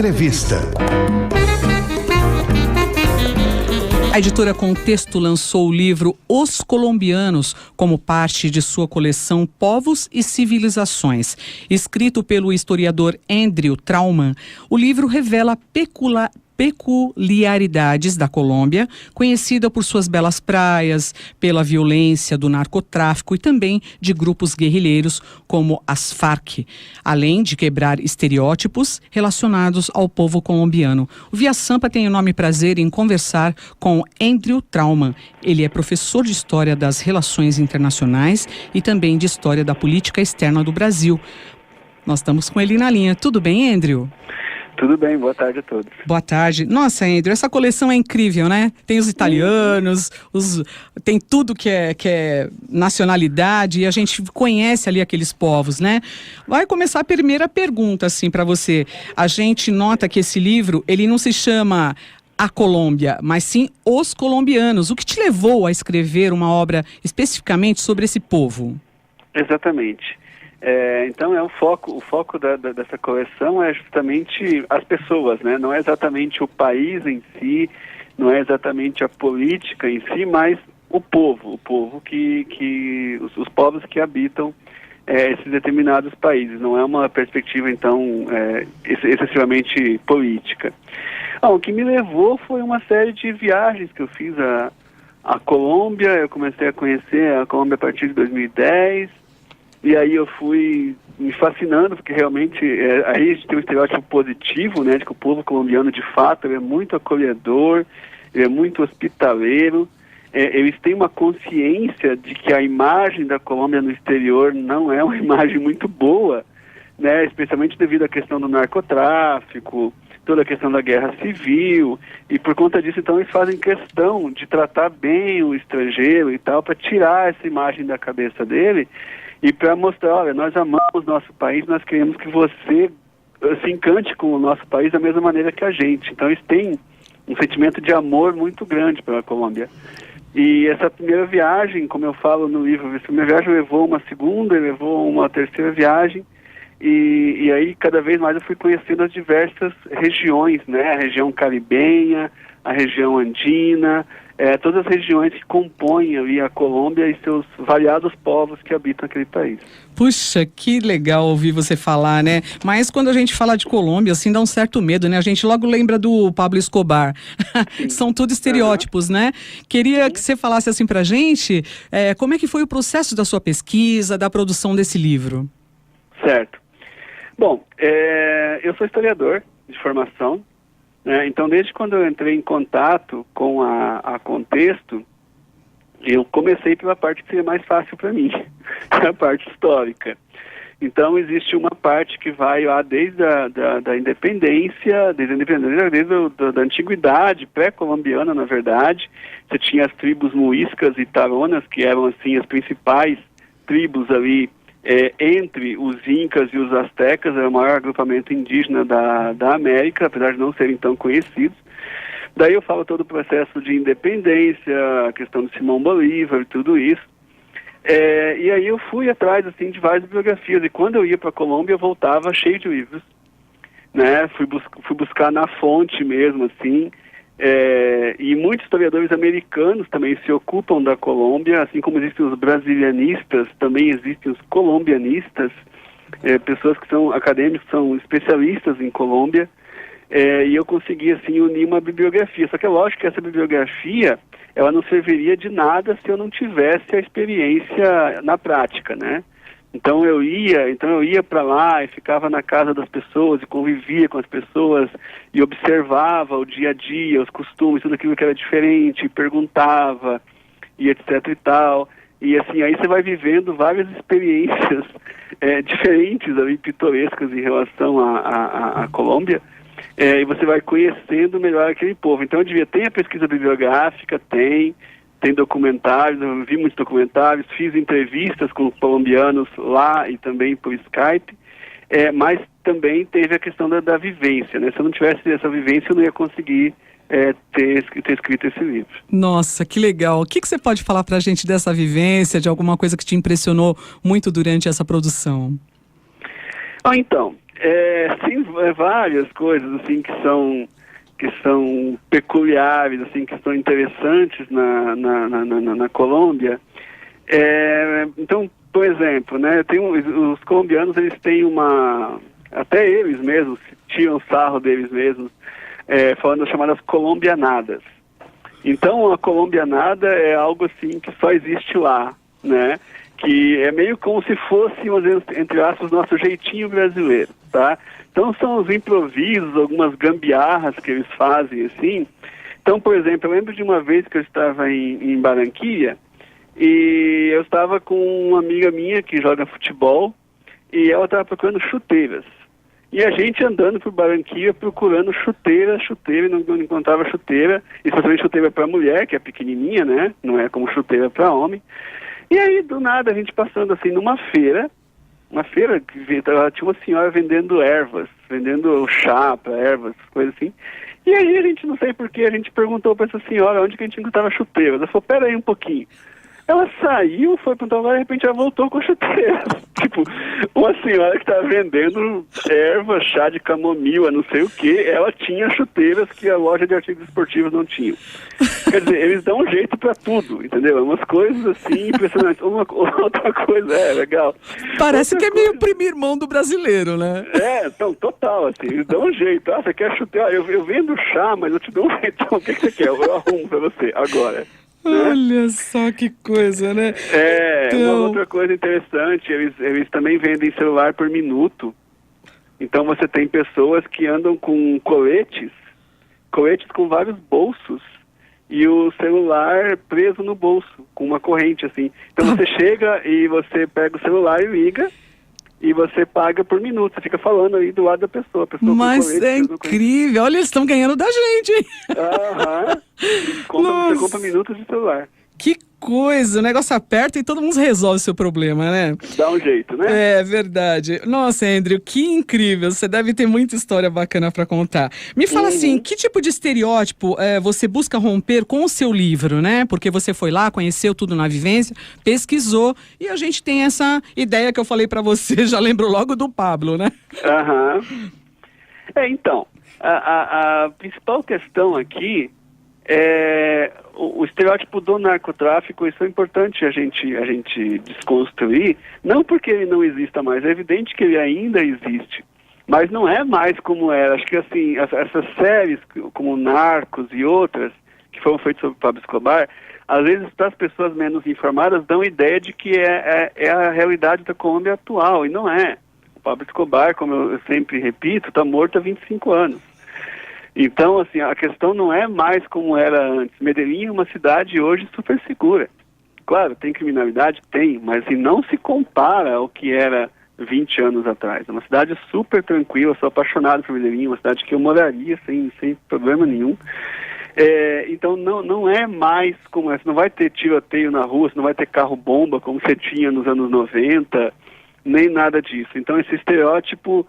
Entrevista. A editora Contexto lançou o livro Os Colombianos como parte de sua coleção Povos e Civilizações. Escrito pelo historiador Andrew Trauman, o livro revela peculiaridades da Colômbia, conhecida por suas belas praias, pela violência do narcotráfico e também de grupos guerrilheiros como as Farc, além de quebrar estereótipos relacionados ao povo colombiano. O Via Sampa tem o enorme prazer em conversar com Andrew Trauman. Ele é professor de História das Relações Internacionais e também de História da Política Externa do Brasil. Nós estamos com ele na linha. Tudo bem, Andrew? Tudo bem, boa tarde a todos. Boa tarde. Nossa, Andrew, essa coleção é incrível, né? Tem os italianos, tem tudo que é nacionalidade, e a gente conhece ali aqueles povos, né? Vai começar a primeira pergunta, assim, para você. A gente nota que esse livro, ele não se chama A Colômbia, mas sim Os Colombianos. O que te levou a escrever uma obra especificamente sobre esse povo? Exatamente. Então o foco dessa coleção é justamente as pessoas, né? Não é exatamente o país em si, não é exatamente a política em si, mas o povo os povos que habitam esses determinados países. Não é uma perspectiva, então, excessivamente política. O que me levou foi uma série de viagens que eu fiz à Colômbia. Eu comecei a conhecer a Colômbia a partir de 2010. E aí eu fui me fascinando, porque realmente aí a gente tem um estereótipo positivo, né, de que o povo colombiano, de fato, ele é muito acolhedor, ele é muito hospitaleiro. Eles têm uma consciência de que a imagem da Colômbia no exterior não é uma imagem muito boa, né, especialmente devido à questão do narcotráfico, toda a questão da guerra civil, e por conta disso, então, eles fazem questão de tratar bem o estrangeiro e tal, para tirar essa imagem da cabeça dele, e para mostrar, olha, nós amamos nosso país, nós queremos que você se encante com o nosso país da mesma maneira que a gente. Então eles têm um sentimento de amor muito grande pela Colômbia. E essa primeira viagem, como eu falo no livro, essa primeira viagem levou uma segunda, levou uma terceira viagem, e aí cada vez mais eu fui conhecendo as diversas regiões, né? A região caribenha, a região andina, todas as regiões que compõem ali a Colômbia e seus variados povos que habitam aquele país. Puxa, que legal ouvir você falar, né? Mas quando a gente fala de Colômbia, assim, dá um certo medo, né? A gente logo lembra do Pablo Escobar. São tudo estereótipos, né? Queria que você falasse assim pra gente, como é que foi o processo da sua pesquisa, da produção desse livro? Certo. Bom, eu sou historiador de formação, né? Então, desde quando eu entrei em contato com a Contexto, eu comecei pela parte que seria mais fácil para mim, a parte histórica. Então, existe uma parte que vai lá desde a independência, desde a antiguidade pré-colombiana, na verdade. Você tinha as tribos muiscas e taronas, que eram, assim, as principais tribos ali, entre os incas e os astecas, era o maior agrupamento indígena da América, apesar de não serem tão conhecidos. Daí eu falo todo o processo de independência, a questão de Simão Bolívar e tudo isso. E aí eu fui atrás, assim, de várias biografias, e quando eu ia para a Colômbia eu voltava cheio de livros, né? Fui buscar na fonte mesmo, assim, e muitos historiadores americanos também se ocupam da Colômbia, assim como existem os brasilianistas, também existem os colombianistas, pessoas que são acadêmicos, são especialistas em Colômbia, e eu consegui, assim, unir uma bibliografia. Só que é lógico que essa bibliografia, ela não serviria de nada se eu não tivesse a experiência na prática, né? Então eu ia para lá e ficava na casa das pessoas e convivia com as pessoas e observava o dia a dia, os costumes, tudo aquilo que era diferente, perguntava e etc e tal. E assim, aí você vai vivendo várias experiências diferentes ali, pitorescas em relação à Colômbia, e você vai conhecendo melhor aquele povo. Então eu devia ter a pesquisa bibliográfica, tem documentários, eu vi muitos documentários, fiz entrevistas com colombianos lá e também por Skype, mas também teve a questão da vivência, né? Se eu não tivesse essa vivência, eu não ia conseguir ter escrito esse livro. Nossa, que legal. O que você pode falar pra gente dessa vivência, de alguma coisa que te impressionou muito durante essa produção? Então, Sim, várias coisas assim que são peculiares, assim, que são interessantes na Colômbia. Então, por exemplo, né, os colombianos, eles têm até eles mesmos tiram sarro deles mesmos, falando as chamadas colombianadas. Então, a colombianada é algo assim que só existe lá, né? Que é meio como se fosse, entre aspas, nosso jeitinho brasileiro, tá? Então, são os improvisos, algumas gambiarras que eles fazem, assim. Então, por exemplo, eu lembro de uma vez que eu estava em Barranquilla, e eu estava com uma amiga minha que joga futebol, e ela estava procurando chuteiras. E a gente andando por Barranquilla procurando chuteira, e não encontrava chuteira, especialmente chuteira para mulher, que é pequenininha, né? Não é como chuteira para homem. E aí, do nada, a gente passando assim numa feira que tinha uma senhora vendendo ervas, vendendo chá para ervas, coisas assim. E aí a gente, não sei porquê, a gente perguntou para essa senhora onde que a gente encontrava chuteira. Ela falou, pera aí um pouquinho. Ela saiu, foi para um lugar, de repente ela voltou com a chuteira. Tipo, uma senhora que estava vendendo erva, chá de camomila, não sei o que, ela tinha chuteiras que a loja de artigos esportivos não tinha. Quer dizer, eles dão um jeito para tudo, entendeu? É umas coisas assim impressionantes. Outra coisa, legal. Parece outra que é meio primo irmão do brasileiro, né? Então, total, assim, eles dão um jeito. Você quer chuteira? Eu vendo chá, mas eu te dou um jeito. O que você quer? Eu arrumo para você, agora. Olha só que coisa, né? Uma outra coisa interessante, eles também vendem celular por minuto. Então você tem pessoas que andam com coletes com vários bolsos, e o celular preso no bolso, com uma corrente assim. Então você chega e você pega o celular e liga, e você paga por minuto, você fica falando aí do lado da pessoa. Mas é incrível, olha, eles estão ganhando da gente, hein? Aham. Você compra minutos de celular. Que coisa, o negócio aperta e todo mundo resolve o seu problema, né? Dá um jeito, né? É verdade. Nossa, Andrew, que incrível. Você deve ter muita história bacana para contar. Me fala assim, que tipo de estereótipo você busca romper com o seu livro, né? Porque você foi lá, conheceu tudo na vivência, pesquisou, e a gente tem essa ideia que eu falei para você, já lembro logo do Pablo, né? Aham. Então, a principal questão aqui é o estereótipo do narcotráfico. Isso é importante a gente desconstruir, não porque ele não exista mais, é evidente que ele ainda existe, mas não é mais como era. Acho que assim, essas séries como Narcos e outras que foram feitas sobre Pablo Escobar, às vezes para as pessoas menos informadas dão ideia de que é a realidade da Colômbia atual, e não é. O Pablo Escobar, como eu sempre repito, está morto há 25 anos. Então, assim, a questão não é mais como era antes. Medellín é uma cidade hoje super segura. Claro, tem criminalidade? Tem, mas assim, não se compara ao que era 20 anos atrás. É uma cidade super tranquila, sou apaixonado por Medellín, uma cidade que eu moraria sem problema nenhum. Então, não é mais como essa. Não vai ter tiroteio na rua, não vai ter carro-bomba como você tinha nos anos 90, nem nada disso. Então, esse estereótipo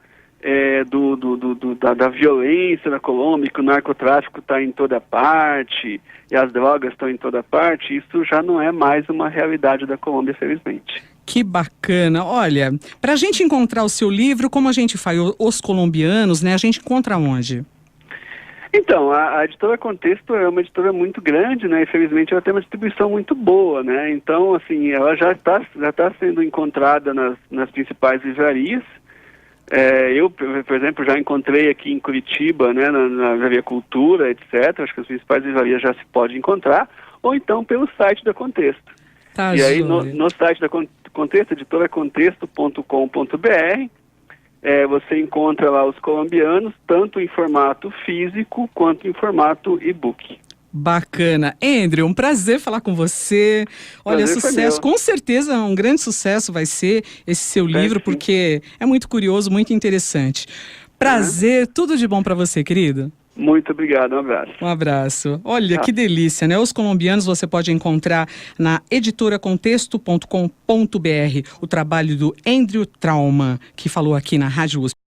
da violência na Colômbia, que o narcotráfico está em toda parte e as drogas estão em toda parte, isso já não é mais uma realidade da Colômbia, felizmente. Que bacana. Olha, para a gente encontrar o seu livro, como a gente faz Os Colombianos, né? A gente encontra onde? Então, a editora Contexto é uma editora muito grande, né? Infelizmente ela tem uma distribuição muito boa, né? Então, assim, ela já está sendo encontrada nas principais livrarias. Eu, por exemplo, já encontrei aqui em Curitiba, né, na Livraria Cultura, etc. Acho que as principais livrarias já se pode encontrar, ou então pelo site da Contexto. Tá, e aí no site da Contexto, editoracontexto.com.br, você encontra lá Os Colombianos, tanto em formato físico quanto em formato e-book. Bacana. Andrew, um prazer falar com você. Olha, sucesso, com certeza um grande sucesso vai ser esse seu livro, porque é muito curioso, muito interessante. Prazer, tudo de bom para você, querido. Muito obrigado, um abraço. Um abraço. Olha, que delícia, né? Os Colombianos você pode encontrar na editoracontexto.com.br, o trabalho do Andrew Trauman, que falou aqui na Rádio USP.